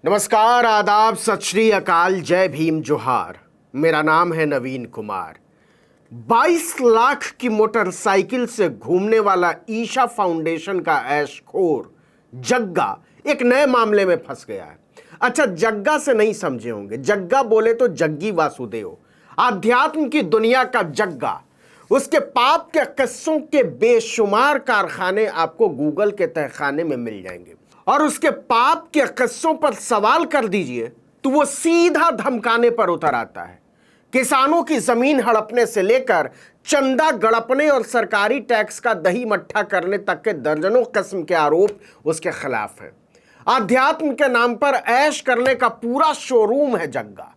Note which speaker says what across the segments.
Speaker 1: नमस्कार, आदाब, सत श्री अकाल, जय भीम, जोहार। मेरा नाम है नवीन कुमार। 22 लाख की मोटरसाइकिल से घूमने वाला ईशा फाउंडेशन का ऐशखोर जग्गा एक नए मामले में फंस गया है। अच्छा, जग्गा से नहीं समझे होंगे, जग्गा बोले तो जग्गी वासुदेव, आध्यात्म की दुनिया का जग्गा। उसके पाप के किस्सों के बेशुमार कारखाने आपको गूगल के तहखाने में मिल जाएंगे, और उसके पाप के किस्सों पर सवाल कर दीजिए तो वो सीधा धमकाने पर उतर आता है। किसानों की जमीन हड़पने से लेकर चंदा गड़पने और सरकारी टैक्स का दही मट्ठा करने तक के दर्जनों किस्म के आरोप उसके खिलाफ हैं। आध्यात्म के नाम पर ऐश करने का पूरा शोरूम है जग्गा।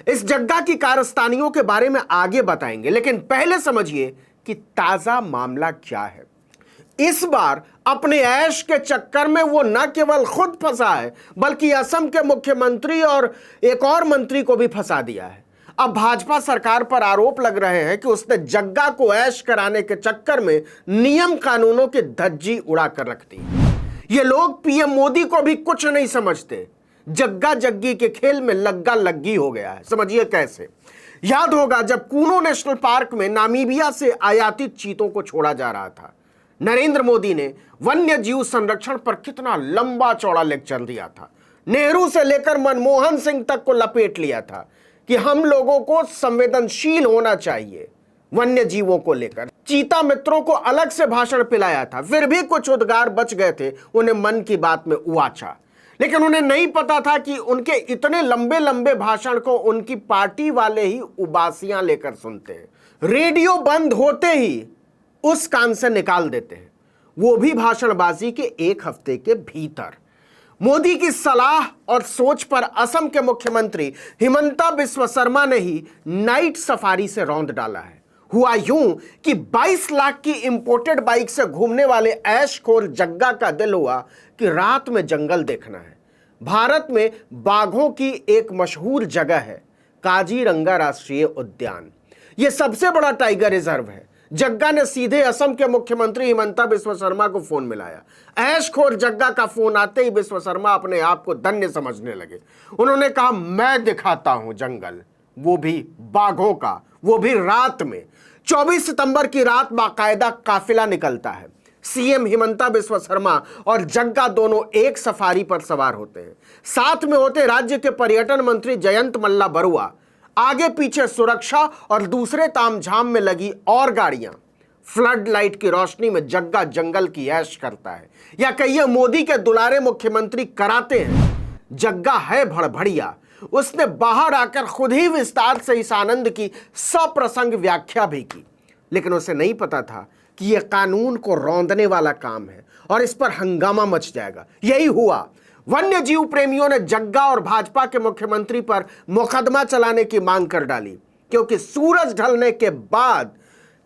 Speaker 1: इस जग्गा की कारस्तानियों के बारे में आगे बताएंगे, लेकिन पहले समझिए कि ताजा मामला क्या है। इस बार अपने ऐश के चक्कर में वो न केवल खुद फंसा है, बल्कि असम के मुख्यमंत्री और एक और मंत्री को भी फंसा दिया है। अब भाजपा सरकार पर आरोप लग रहे हैं कि उसने जग्गा को ऐश कराने के चक्कर में नियम कानूनों की धज्जी उड़ा कर रख दी। ये लोग पीएम मोदी को भी कुछ नहीं समझते। जग्गा जग्गी के खेल में लग्गा लग्गी हो गया है। समझिए कैसे। याद होगा जब कूनो नेशनल पार्क में नामीबिया से आयातित चीतों को छोड़ा जा रहा था, नरेंद्र मोदी ने वन्य जीव संरक्षण पर कितना लंबा चौड़ा लेक्चर दिया था। नेहरू से लेकर मनमोहन सिंह तक को लपेट लिया था कि हम लोगों को संवेदनशील होना चाहिए वन्य जीवों को लेकर। चीता मित्रों को अलग से भाषण पिलाया था, फिर भी कुछ उद्गार बच गए थे उन्हें मन की बात में उवाचा। लेकिन उन्हें नहीं पता था कि उनके इतने लंबे लंबे भाषण को उनकी पार्टी वाले ही उबासियां लेकर सुनते हैं। रेडियो बंद होते ही उस कान से निकाल देते हैं, वो भी भाषणबाजी के एक हफ्ते के भीतर। मोदी की सलाह और सोच पर असम के मुख्यमंत्री हिमंता बिस्वा शर्मा ने ही नाइट सफारी से रौंद डाला है। हुआ यूं कि 22 लाख की इंपोर्टेड बाइक से घूमने वाले ऐशखोर जग्गा का दिल हुआ कि रात में जंगल देखना है। भारत में बाघों की एक मशहूर जगह है काजीरंगा राष्ट्रीय उद्यान। यह सबसे बड़ा टाइगर रिजर्व है। जग्गा ने सीधे असम के मुख्यमंत्री हिमंता बिस्वा शर्मा को फोन मिलाया। ऐशखोर जग्गा का फोन आते ही बिस्वा शर्मा अपने आप को धन्य समझने लगे। उन्होंने कहा, मैं दिखाता हूं जंगल, वो भी बाघों का, वो भी रात में। 24 सितंबर की रात बाकायदा काफिला निकलता है। सीएम हिमंता बिस्वा शर्मा और जग्गा दोनों एक सफारी पर सवार होते हैं। साथ में होते राज्य के पर्यटन मंत्री जयंत मल्ला बरुआ। आगे पीछे सुरक्षा और दूसरे तामझाम में लगी और गाड़ियां। फ्लड लाइट की रोशनी में जग्गा जंगल की ऐश करता है, या कहिए मोदी के दुलारे मुख्यमंत्री कराते हैं। जग्गा है भड़भड़िया। उसने बाहर आकर खुद ही विस्तार से इस आनंद की सप्रसंग व्याख्या भी की, लेकिन उसे नहीं पता था कि यह कानून को रौंदने वाला काम है और इस पर हंगामा मच जाएगा। यही हुआ। वन्य जीव प्रेमियों ने जग्गा और भाजपा के मुख्यमंत्री पर मुकदमा चलाने की मांग कर डाली, क्योंकि सूरज ढलने के बाद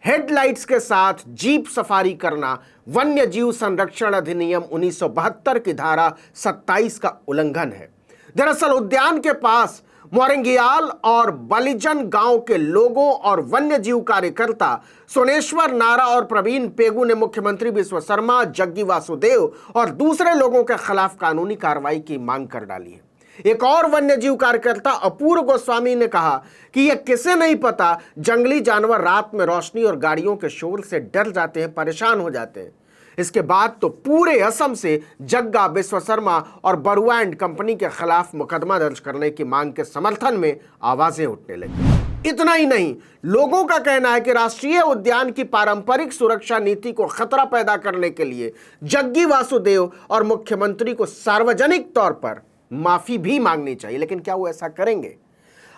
Speaker 1: हेडलाइट्स के साथ जीप सफारी करना वन्य जीव संरक्षण अधिनियम 1972 की धारा 27 का उल्लंघन है। दरअसल उद्यान के पास मोरंगियाल और बलिजन गांव के लोगों और वन्य जीव कार्यकर्ता सोनेश्वर नारा और प्रवीण पेगू ने मुख्यमंत्री बिस्वा शर्मा, जग्गी वासुदेव और दूसरे लोगों के खिलाफ कानूनी कार्रवाई की मांग कर डाली है। एक और वन्य जीव कार्यकर्ता अपूर्व गोस्वामी ने कहा कि यह किसे नहीं पता, जंगली जानवर रात में रोशनी और गाड़ियों के शोर से डर जाते हैं, परेशान हो जाते हैं। इसके बाद तो पूरे असम से जग्गा, बिस्वा शर्मा और बरुआ एंड कंपनी के खिलाफ मुकदमा दर्ज करने की मांग के समर्थन में आवाजें उठने लगी। इतना ही नहीं, लोगों का कहना है कि राष्ट्रीय उद्यान की पारंपरिक सुरक्षा नीति को खतरा पैदा करने के लिए जग्गी वासुदेव और मुख्यमंत्री को सार्वजनिक तौर पर माफी भी मांगनी चाहिए। लेकिन क्या वो ऐसा करेंगे?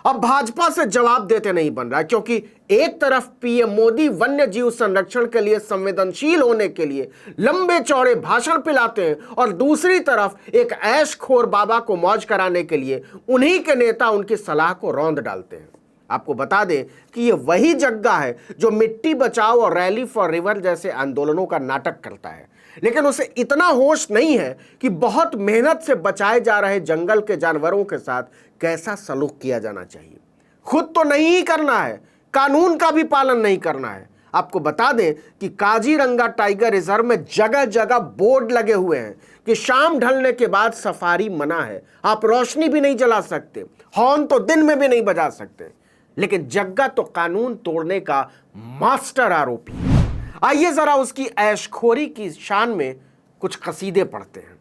Speaker 1: अब भाजपा से जवाब देते नहीं बन रहा, क्योंकि एक तरफ पीएम मोदी वन्य जीव संरक्षण के लिए संवेदनशील होने के लिए लंबे चौड़े भाषण पिलाते हैं, और दूसरी तरफ एक ऐशखोर बाबा को मौज कराने के लिए उन्हीं के नेता उनकी सलाह को रौंद डालते हैं। आपको बता दें कि ये वही जग्गा है जो मिट्टी बचाओ और रैली फॉर रिवर जैसे आंदोलनों का नाटक करता है, लेकिन उसे इतना होश नहीं है कि बहुत मेहनत से बचाए जा रहे जंगल के जानवरों के साथ कैसा सलूक किया जाना चाहिए। खुद तो नहीं ही करना है, कानून का भी पालन नहीं करना है। आपको बता दें कि काजीरंगा टाइगर रिजर्व में जगह जगह बोर्ड लगे हुए हैं कि शाम ढलने के बाद सफारी मना है, आप रोशनी भी नहीं जला सकते, हॉर्न तो दिन में भी नहीं बजा सकते। लेकिन जग्गा तो कानून तोड़ने का मास्टर आरोपी है। आइए जरा उसकी ऐशखोरी की शान में कुछ कसीदे पढ़ते हैं।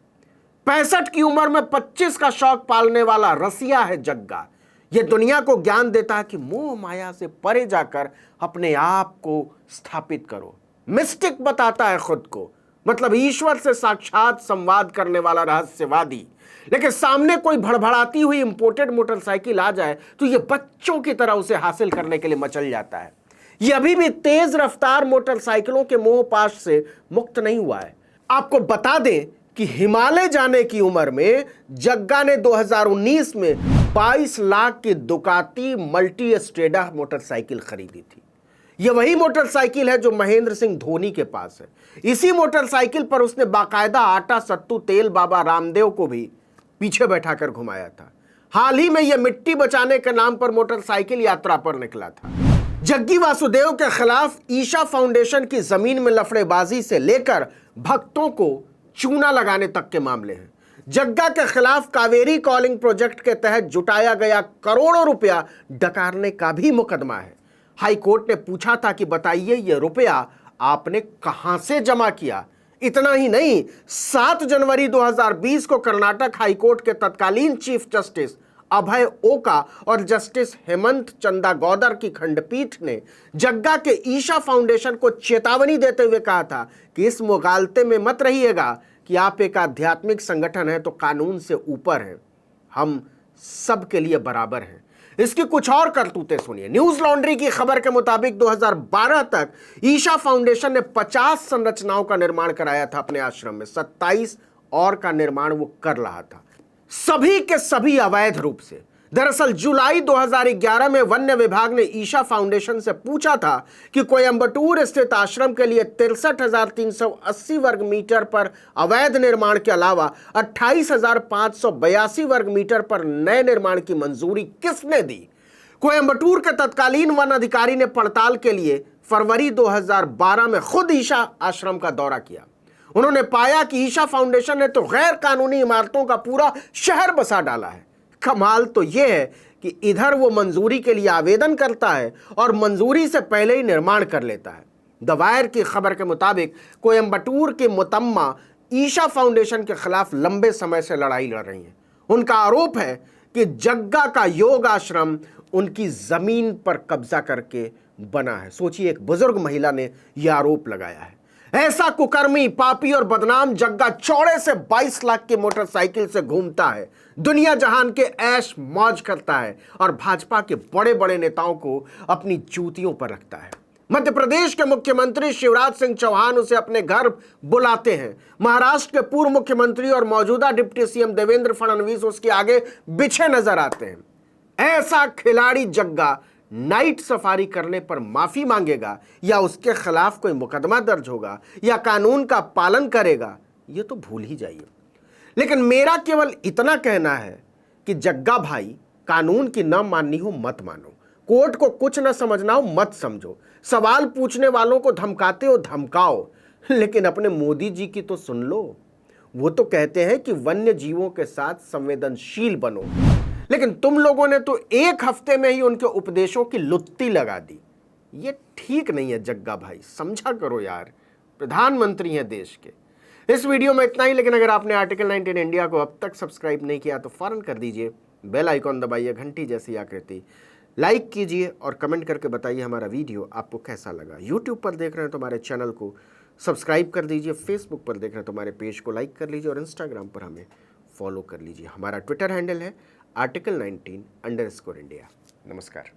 Speaker 1: 65 की उम्र में 25 का शौक पालने वाला रसिया है जग्गा। यह दुनिया को ज्ञान देता है कि मोह माया से परे जाकर अपने आप को स्थापित करो। मिस्टिक बताता है खुद को, मतलब ईश्वर से साक्षात संवाद करने वाला रहस्यवादी। लेकिन सामने कोई भड़भड़ाती हुई इंपोर्टेड मोटरसाइकिल आ जाए तो यह बच्चों की तरह उसे हासिल करने के लिए मचल जाता है। यह अभी भी तेज रफ्तार मोटरसाइकिलों के मोह पाश से मुक्त नहीं हुआ है। आपको बता दें कि हिमालय जाने की उम्र में जग्गा ने 2019 में 22 लाख की दुकाती मल्टी स्ट्रेडा मोटरसाइकिल खरीदी थी। यह वही मोटरसाइकिल है जो महेंद्र सिंह धोनी के पास है। इसी मोटरसाइकिल पर उसने बाकायदा आटा सत्तू तेल बाबा रामदेव को भी पीछे बैठाकर घुमाया था। हाल ही में यह मिट्टी बचाने के नाम पर मोटरसाइकिल यात्रा पर निकला था। जग्गी वासुदेव के खिलाफ ईशा फाउंडेशन की जमीन में लफड़ेबाजी से लेकर भक्तों को चूना लगाने तक के मामले हैं। जग्गा के खिलाफ कावेरी कॉलिंग प्रोजेक्ट के तहत जुटाया गया करोड़ों रुपया डकारने का भी मुकदमा है। हाई कोर्ट ने पूछा था कि बताइए यह रुपया आपने कहां से जमा किया। इतना ही नहीं, 7 जनवरी 2020 को कर्नाटक हाई कोर्ट के तत्कालीन चीफ जस्टिस अभय ओका और जस्टिस हेमंत चंदागौदर की खंडपीठ ने जग्गा के ईशा फाउंडेशन को चेतावनी देते हुए कहा था कि इस मुगालते में मत रहिएगा कि आप एक आध्यात्मिक संगठन है तो कानून से ऊपर हैं, हम सब के लिए बराबर हैं। इसकी कुछ और करतूतें सुनिए। न्यूज लॉन्ड्री की खबर के मुताबिक 2012 तक ईशा फाउंडेशन ने 50 संरचनाओं का निर्माण कराया था अपने आश्रम में। 27 और का निर्माण वो कर रहा था, सभी के सभी अवैध रूप से। दरअसल जुलाई 2011 में वन्य विभाग ने ईशा फाउंडेशन से पूछा था कि कोयंबटूर स्थित आश्रम के लिए 63,380 वर्ग मीटर पर अवैध निर्माण के अलावा 28,582 वर्ग मीटर पर नए निर्माण की मंजूरी किसने दी। कोयंबटूर के तत्कालीन वन अधिकारी ने पड़ताल के लिए फरवरी 2012 में खुद ईशा आश्रम का दौरा किया। उन्होंने पाया कि ईशा फाउंडेशन ने तो गैर कानूनी इमारतों का पूरा शहर बसा डाला है। कमाल तो यह है कि इधर वो मंजूरी के लिए आवेदन करता है और मंजूरी से पहले ही निर्माण कर लेता है। द वायर की खबर के मुताबिक कोयंबटूर के मुतम्मा ईशा फाउंडेशन के खिलाफ लंबे समय से लड़ाई लड़ रही हैं। उनका आरोप है कि जग्गा का योग आश्रम उनकी जमीन पर कब्जा करके बना है। सोचिए, एक बुजुर्ग महिला ने यह आरोप लगाया है। ऐसा कुकर्मी, पापी और बदनाम जग्गा चौड़े से 22 लाख की मोटरसाइकिल से घूमता है, दुनिया जहान के ऐश मौज करता है और भाजपा के बड़े बड़े नेताओं को अपनी जूतियों पर रखता है। मध्य प्रदेश के मुख्यमंत्री शिवराज सिंह चौहान उसे अपने घर बुलाते हैं। महाराष्ट्र के पूर्व मुख्यमंत्री और मौजूदा डिप्टी सीएम देवेंद्र फडणवीस उसके आगे बिछे नजर आते हैं। ऐसा खिलाड़ी जग्गा नाइट सफारी करने पर माफी मांगेगा या उसके खिलाफ कोई मुकदमा दर्ज होगा या कानून का पालन करेगा, ये तो भूल ही जाइए। लेकिन मेरा केवल इतना कहना है कि जग्गा भाई, कानून की न माननी हो मत मानो, कोर्ट को कुछ न समझना हो मत समझो, सवाल पूछने वालों को धमकाते हो धमकाओ, लेकिन अपने मोदी जी की तो सुन लो। वो तो कहते हैं कि वन्य जीवों के साथ संवेदनशील बनो, लेकिन तुम लोगों ने तो एक हफ्ते में ही उनके उपदेशों की लुत्ती लगा दी। ये ठीक नहीं है जग्गा भाई, समझा करो यार, प्रधानमंत्री हैं देश के। इस वीडियो में इतना ही, लेकिन अगर आपने आर्टिकल 19 इंडिया को अब तक सब्सक्राइब नहीं किया तो फौरन कर दीजिए, बेल आइकॉन दबाइए, घंटी जैसी आकृति, लाइक कीजिए और कमेंट करके बताइए हमारा वीडियो आपको कैसा लगा। यूट्यूब पर देख रहे हैं तो हमारे चैनल को सब्सक्राइब कर दीजिए, फेसबुक पर देख रहे हैं तो हमारे पेज को लाइक कर लीजिए और इंस्टाग्राम पर हमें फॉलो कर लीजिए। हमारा ट्विटर हैंडल है article19_India। नमस्कार।